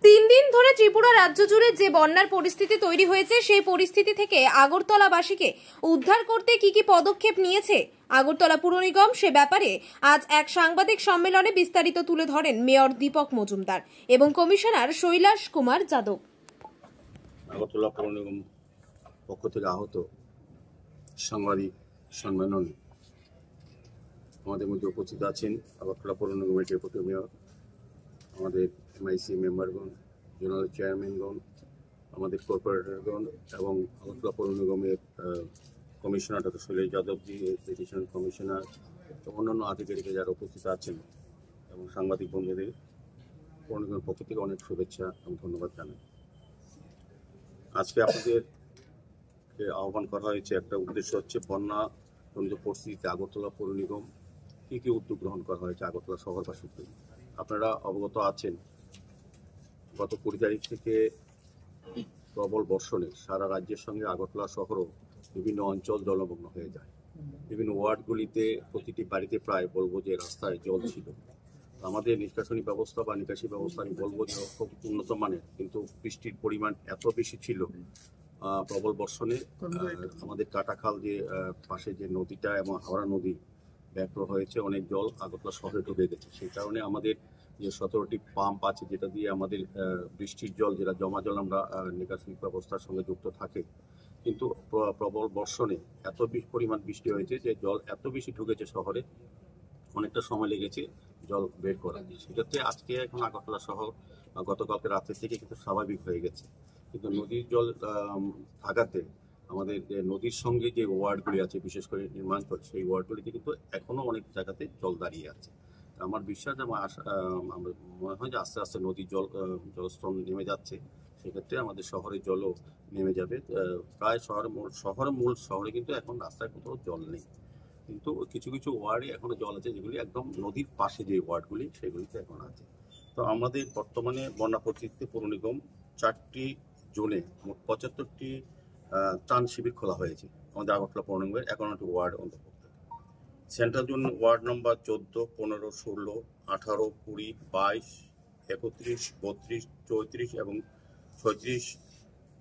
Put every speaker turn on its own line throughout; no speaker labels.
তিন দিন ধরে ত্রিপুরা রাজ্য জুড়ে যে বন্যার পরিস্থিতি তৈরি হয়েছে সেই পরিস্থিতি থেকে আগরতলাবাসীকে উদ্ধার করতে কি কি পদক্ষেপ নিয়েছে আগরতলা পুর নিগম সে ব্যাপারে আজ এক সাংবাদিক সম্মেলনে বিস্তারিত তুলে ধরেন মেয়র দীপক মজুমদার এবং কমিশনার শৈলাশ কুমার যাদব।
আগরতলা পুর নিগম পক্ষ থেকে আহত সাংবাদিক সম্মেলনে আমাদের মধ্যে উপস্থিত আছেন আগরতলা পুর নিগমের ডেপুটি মেয়র, আমাদের এমআইসি মেম্বারগণ, জেনারেল চেয়ারম্যানগণ, আমাদের কর্পোরেটরগণ এবং আগরতলা পৌর নিগমের commissioner doctor Shailesh Yadavji, additional commissioner, অন্যান্য আধিকারিক যারা উপস্থিত আছেন এবং সাংবাদিক বন্ধুদের পৌর নিগমের পক্ষ থেকে অনেক শুভেচ্ছা এবং ধন্যবাদ জানাই। আজকে আপনাদেরকে আহ্বান করা হয়েছে, একটা উদ্দেশ্য হচ্ছে বন্যাজনিত পরিস্থিতিতে আগরতলা পৌর নিগম কী কী উদ্যোগ গ্রহণ করা হয়েছে আগরতলা শহরবাসীর জন্য। আপনারা অবগত আছেন, গত 20 তারিখ থেকে প্রবল বর্ষণে সারা রাজ্যের সঙ্গে আগরতলা শহরও বিভিন্ন অঞ্চল জলমগ্ন হয়ে যায়। বিভিন্ন ওয়ার্ডগুলিতে প্রতিটি বাড়িতে প্রায় বলবো যে রাস্তায় জল ছিল। আমাদের নিষ্কাশনী ব্যবস্থা বা নিকাশি ব্যবস্থা আমি বলবো যে খুব উন্নত মানের, কিন্তু বৃষ্টির পরিমাণ এত বেশি ছিল প্রবল বর্ষণে আমাদের কাটাখাল যে পাশে যে নদীটা এবং হাওড়া নদী ব্যাপ্ত হয়েছে, অনেক জল আগরতলা শহরে ঢুকে গেছে। সেই কারণে আমাদের যে 17টি পাম্প আছে যেটা দিয়ে আমাদের বৃষ্টির জল, যেটা জমা জল আমরা নিকাশী ব্যবস্থার সঙ্গে যুক্ত থাকে, কিন্তু প্রবল বর্ষণে এত পরিমাণ বৃষ্টি হয়েছে যে জল এত বেশি ঢুকেছে শহরে, অনেকটা সময় লেগেছে জল বের করা। সেক্ষেত্রে আজকে এখন আগরতলা শহর গতকালকে রাতের থেকে কিন্তু স্বাভাবিক হয়ে গেছে, কিন্তু নদীর জল থাকাতে আমাদের নদীর সঙ্গে যে ওয়ার্ডগুলি আছে, বিশেষ করে নির্মাণ করে সেই ওয়ার্ডগুলিতে কিন্তু এখনও অনেক জায়গাতে জল দাঁড়িয়ে আছে। আমার বিশ্বাস আমার মনে হয় যে আস্তে আস্তে নদীর জলস্তর নেমে যাচ্ছে, সেক্ষেত্রে আমাদের শহরের জলও নেমে যাবে। প্রায় শহরে কিন্তু এখন রাস্তায় কোথাও জল নেই, কিন্তু কিছু কিছু ওয়ার্ডে এখনো জল আছে, যেগুলি একদম নদীর পাশে যে ওয়ার্ডগুলি সেগুলিতে এখন আছে। তো আমাদের বর্তমানে বন্যা পরিস্থিতিতে পৌর নিগম 4টি জোনে মোট 75টি ত্রাণ শিবির খোলা হয়েছে আমাদের আগরতলা পৌর নিগমের 51টি ওয়ার্ড অন্তর্ভুক্ত। সেন্ট্রাল জোন ওয়ার্ড নম্বর 14, 15, 16, 18, 20, 22, 31, 32, 34 এবং 36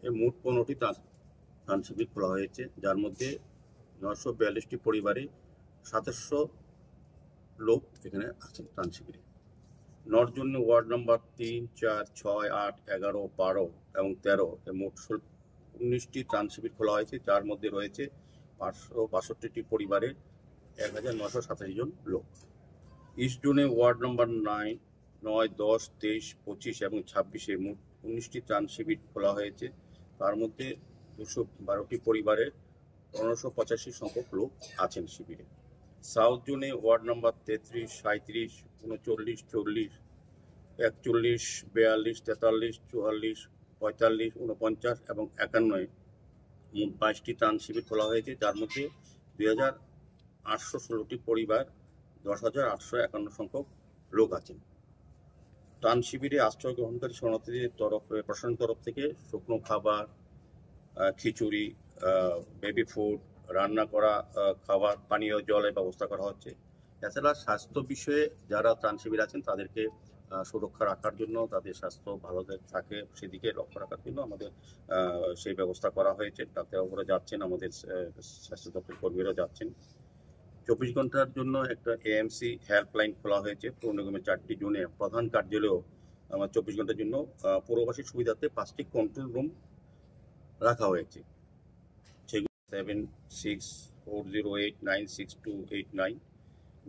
এ মোট 15টি ত্রাণ শিবির খোলা হয়েছে, যার মধ্যে 942টি পরিবারে 2700 লোক এখানে আছেন ত্রাণ শিবিরে। নর্থ জোন ওয়ার্ড নম্বর 3, 4, 6, 8, 11, 12 এবং 13 এ মোট 19টি ত্রাণ শিবির খোলা হয়েছে, যার মধ্যে রয়েছে 562টি পরিবারে 1987 জন লোক। ইস্ট জোনে ওয়ার্ড নম্বর 9, 10, 23, 25 এবং 26 মোট 19টি ত্রাণ শিবির খোলা হয়েছে, তার মধ্যে 212টি পরিবারের 1585 সংখ্যক লোক আছেন শিবিরে। সাউথ জোনে ওয়ার্ড নম্বর 33, 37, 39, 40, 41, 42, 43, 44, 45, 49 এবং 51 মোট 22টি ত্রাণ শিবির খোলা হয়েছে, যার মধ্যে 2816টি পরিবার 10,851 সংখ্যক লোক আছেন। ত্রাণ শিবিরে আশ্রয় গ্রহণকারী শরণার্থীদের প্রশাসনের তরফ থেকে শুকনো খাবার, খিচুড়ি, বেবি ফুড, রান্না করা খাবার, পানীয় জলের ব্যবস্থা করা হচ্ছে। এছাড়া স্বাস্থ্য বিষয়ে যারা ত্রাণ শিবির আছেন তাদেরকে সুরক্ষা রাখার জন্য, তাদের স্বাস্থ্য ভালো থাকে সেদিকে লক্ষ্য রাখার জন্য আমাদের সেই ব্যবস্থা করা হয়েছে। ডাক্তারবাবুরা যাচ্ছেন, আমাদের স্বাস্থ্য দপ্তর কর্মীরা যাচ্ছেন। 24 ঘন্টার জন্য একটা এএমসি হেল্পলাইন খোলা হয়েছে পৌর নিগমের 4টি জোনে। প্রধান কার্যালয়েও আমার 24 ঘন্টার জন্য পৌরবাসীর সুবিধার্থে 5টি কন্ট্রোল রুম রাখা হয়েছে। 7640896289,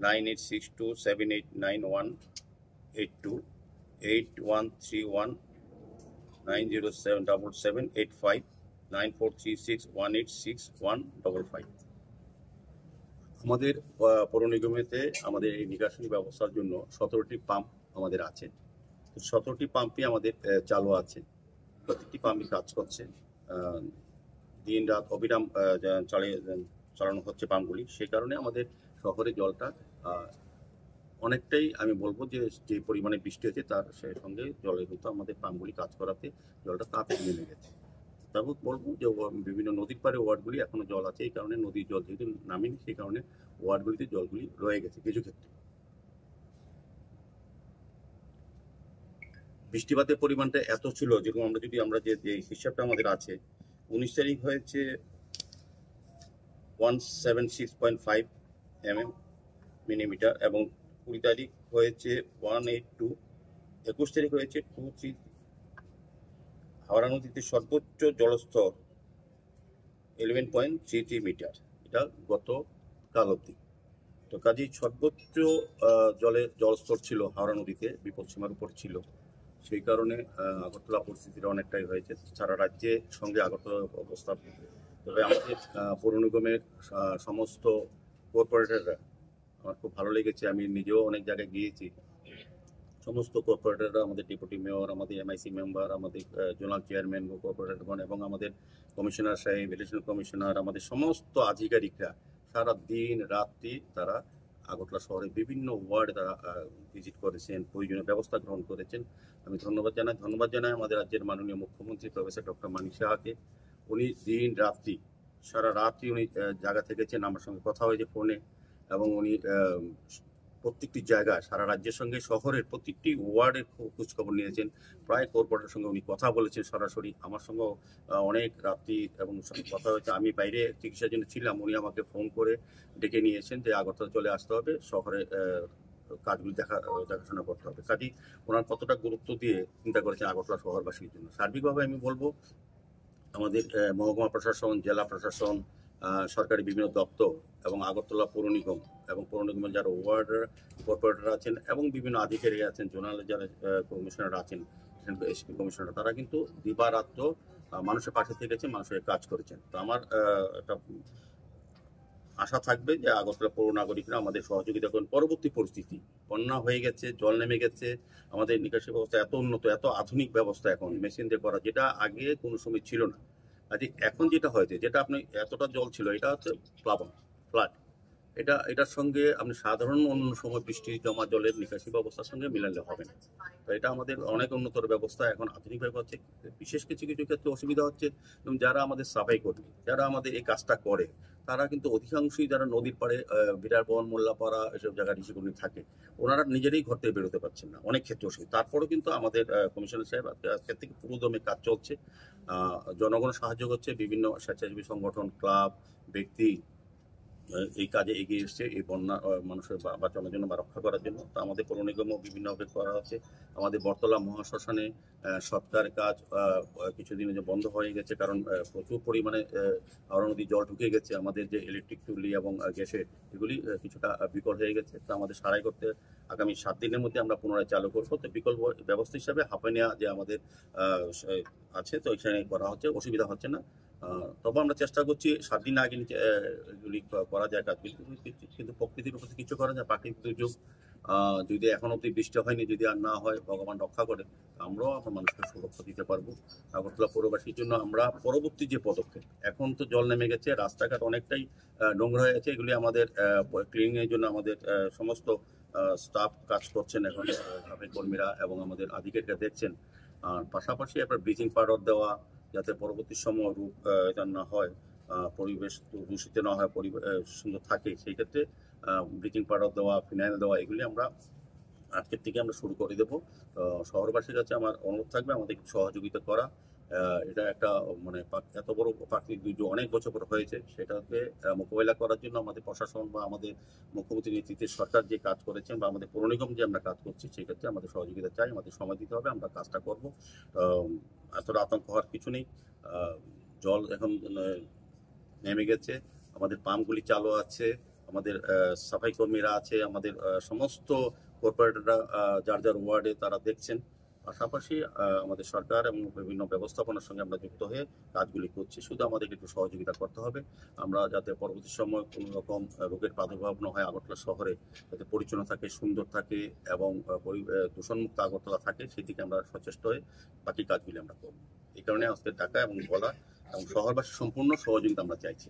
9862789182, 8131907785, 9436186155। আমাদের পৌর নিগমেতে আমাদের এই নিকাশনী ব্যবস্থার জন্য 17টি পাম্প আমাদের আছে। 17টি পাম্পই আমাদের চালু আছে, প্রত্যেকটি পাম্পই কাজ করছে, দিন রাত অবিরাম চালানো হচ্ছে পাম্পগুলি। সেই কারণে আমাদের শহরে জলটা অনেকটাই, আমি বলবো যে পরিমাণে বৃষ্টি হয়েছে তার সঙ্গে জলের কিন্তু আমাদের পাম্পগুলি কাজ করাতে জলটা তাড়াতাড়ি নেমে গেছে। তারপর বলবো যে বিভিন্ন নদীর পাড়ে ওয়ার্ডগুলি এখনো জল আছে, এই কারণে নদীর জল যেহেতু নামেনি সেই কারণে ওয়ার্ডগুলিতে জলগুলি রয়ে গেছে কিছু ক্ষেত্রে। বৃষ্টিপাতের পরিমাণটা এত ছিল, যেরকম আমরা যে হিসাবটা আমাদের আছে, 19 তারিখ হয়েছে 176.5 মিলিমিটার এবং 20 তারিখ হয়েছে 182, 21 তারিখ হয়েছে 23। হাওড়া নদীতে সর্বোচ্চ জলস্তর 11.33 মিটার, এটা গতকাল অবধি। তো কাজেই সর্বোচ্চ জলস্তর ছিল হাওড়া নদীতে, বিপদসীমার উপর ছিল। সেই কারণে আগরতলা পরিস্থিতিটা অনেকটাই হয়েছে সারা রাজ্যের সঙ্গে আগরতলার অবস্থা। তবে আমাদের পৌর নিগমের সমস্ত কর্পোরেটররা, আমার খুব ভালো লেগেছে, আমি নিজেও অনেক জায়গায় গিয়েছি, সমস্ত কর্পোরেটররা, আমাদের ডেপুটি মেয়র, আমাদের এমআইসি মেম্বার, আমাদের জোনাল চেয়ারম্যান কর্পোরেটরগণ এবং আমাদের কমিশনার সাহেব, ইলেকশন কমিশনার, আমাদের সমস্ত আধিকারিকরা সারা দিন রাত্রি তারা আগরতলা শহরে বিভিন্ন ওয়ার্ডে তারা ভিজিট করেছেন, প্রয়োজনীয় ব্যবস্থা গ্রহণ করেছেন। আমি ধন্যবাদ জানাই আমাদের রাজ্যের মাননীয় মুখ্যমন্ত্রী প্রফেসর ডক্টর মানিক সাহাকে। উনি দিন রাত্রি সারা রাত্রি উনি জায়গা থেকেছেন, আমার সঙ্গে কথা হয়েছে ফোনে, এবং উনি প্রত্যেকটি জায়গায় সারা রাজ্যের সঙ্গে শহরের প্রত্যেকটি ওয়ার্ডের খোঁজখবর নিয়েছেন। প্রায় কর্পোরেটরের সঙ্গে উনি কথা বলেছেন সরাসরি, আমার সঙ্গেও অনেক রাত্রি এবং কথা হয়েছে। আমি বাইরে চিকিৎসার জন্য ছিলাম, উনি আমাকে ফোন করে ডেকে নিয়েছেন যে আগরতলা চলে আসতে হবে, শহরে কাজগুলি দেখাশোনা করতে হবে। কাজেই ওনার কতটা গুরুত্ব দিয়ে চিন্তা করেছেন আগরতলা শহরবাসীর জন্য। সার্বিকভাবে আমি বলবো আমাদের মহকুমা প্রশাসন, জেলা প্রশাসন, সরকারি বিভিন্ন দপ্তর এবং আগরতলা পৌর নিগম এবং পৌর নিগমের যারা ওয়ার্ড কর্পোরেটর আছেন এবং বিভিন্ন আধিকারিক আছেন, জোনাল যারা কমিশনার আছেন, এসপি কমিশনার, তারা কিন্তু দিবারাত্র মানুষের পাশে থেকেছে, মানুষের কাজ করেছেন। তো আমার একটা আশা থাকবে যে আগরতলা পৌর নাগরিকরা আমাদের সহযোগিতা করেন। পরবর্তী পরিস্থিতি, বন্যা হয়ে গেছে, জল নেমে গেছে, আমাদের নিকাশি ব্যবস্থা এত উন্নত, এত আধুনিক ব্যবস্থা এখন মেশিন দিয়ে করা, যেটা আগে কোনো সময় ছিল না। আজ এখন যেটা হয়েছে, যেটা আপনি এতটা জল ছিল, এটা হচ্ছে প্লাবন, ফ্লাড। এটার সঙ্গে আপনি সাধারণ অন্য সময় বৃষ্টি জমা জলের নিকাশি ব্যবস্থার সঙ্গে মিলালে হবে না। তো এটা আমাদের অনেক উন্নতর ব্যবস্থা, এখন আধুনিকভাবে হচ্ছে। বিশেষ কিছু ক্ষেত্রে অসুবিধা হচ্ছে, এবং যারা আমাদের সাফাই কর্মী, যারা আমাদের এই কাজটা করে, তারা কিন্তু অধিকাংশই যারা নদীর পাড়ে বিরারবন, মোল্লাপাড়া এসব জায়গায় ঋষিকুণ্ডি থাকে, ওনারা নিজেরাই ঘর থেকে বেরোতে পারছেন না, অনেক ক্ষেত্রে অসুবিধা। তারপরেও কিন্তু আমাদের কমিশনার সাহেব আজকের থেকে পুরোদমে কাজ চলছে, জনগণ সাহায্য করছে, বিভিন্ন স্বেচ্ছাসেবী সংগঠন, ক্লাব, ব্যক্তি এই কাজে এগিয়ে এসছে, এই বন্যা মানুষের বাঁচানোর জন্য বা রক্ষা করার জন্য। তো আমাদের পৌর নিগমও বিভিন্নভাবে করা হচ্ছে। আমাদের বটতলা মহাশ্মশানে সৎকার কাজ কিছুদিনের যে বন্ধ হয়ে গেছে, কারণ প্রচুর পরিমাণে হাওড়া নদী জল ঢুকে গেছে, আমাদের যে ইলেকট্রিক চুল্লি এবং গ্যাসের এগুলি কিছুটা বিকল হয়ে গেছে। তো আমাদের সারাই করতে আগামী 7 দিনের মধ্যে আমরা পুনরায় চালু করবো। তো বিকল্প ব্যবস্থা হিসাবে হাঁপানিয়া যে আমাদের আছে, তো এখানে করা হচ্ছে, অসুবিধা হচ্ছে না। তবে আমরা চেষ্টা করছি 7 দিন আগে এগুলি করা যায় কাজগুলি, কিন্তু প্রকৃতির উপর কিছু করা যায়। প্রাকৃতিক দুর্যোগ যদি এখন অব্দি বৃষ্টি হয়নি, যদি আর না হয়, ভগবান রক্ষা করে, আমরাও আমার মানুষকে সুরক্ষা দিতে পারবো। আগরতলা পৌরবাসীর জন্য আমরা পরবর্তী যে পদক্ষেপ, এখন তো জল নেমে গেছে, রাস্তাঘাট অনেকটাই নোংরা হয়ে গেছে, এগুলি আমাদের ক্লিনিং এর জন্য আমাদের সমস্ত স্টাফ কাজ করছেন এখন, সাফাই কর্মীরা এবং আমাদের আধিকারিকরা দেখছেন। আর পাশাপাশি একবার ব্লিচিং পাউডার দেওয়া, যাতে পরবর্তী সময় রূপ এটা না হয়, পরিবেশ দূষিত না হয়, সুন্দর থাকে, সেই ক্ষেত্রে ব্লিচিং পাউডার দেওয়া, ফিনাইল দেওয়া, এগুলি আমরা আজকের থেকে আমরা শুরু করে দেবো। শহরবাসীর কাছে আমার অনুরোধ থাকবে আমাদের সহযোগিতা করা। এটা একটা মানে এত বড় প্রাকৃতিক দুর্যোগ অনেক বছর পর হয়েছে, সেটাকে মোকাবেলা করার জন্য আমাদের প্রশাসন বা আমাদের মুখ্যমন্ত্রীর নেতৃত্বে সরকার যে কাজ করেছেন বা আমাদের পৌর নিগম যে আমরা কাজ করছি, সেক্ষেত্রে আমাদের সহযোগিতা চাই, আমাদের সময় দিতে হবে, আমরা কাজটা করব। এতটা আতঙ্ক হওয়ার কিছু নেই। জল এখন নেমে গেছে, আমাদের পাম্পগুলি চালু আছে, আমাদের সাফাই কর্মীরা আছে, আমাদের সমস্ত কর্পোরেটররা যার যার ওয়ার্ডে তারা দেখছেন। পাশাপাশি আমাদের সরকার এবং বিভিন্ন ব্যবস্থাপনার সঙ্গে আমরা যুক্ত হয়ে কাজগুলি করছি। শুধু আমাদেরকে একটু সহযোগিতা করতে হবে, আমরা যাতে পরবর্তী সময় কোনো রকম রোগের প্রাদুর্ভাব না হয়, আগরতলা শহরে যাতে পরিচ্ছন্ন থাকে, সুন্দর থাকে এবং দূষণমুক্ত আগরতলা থাকে, সেদিকে আমরা সচেষ্ট হয়ে বাকি কাজগুলি আমরা করব। এই কারণে আজকে ডাকা এবং বলা এবং শহরবাসীর সম্পূর্ণ সহযোগিতা আমরা চাইছি।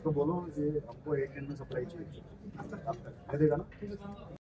तो बोलो ये हमको 8 दिन में सप्लाई चाहिए, दे देगा ना।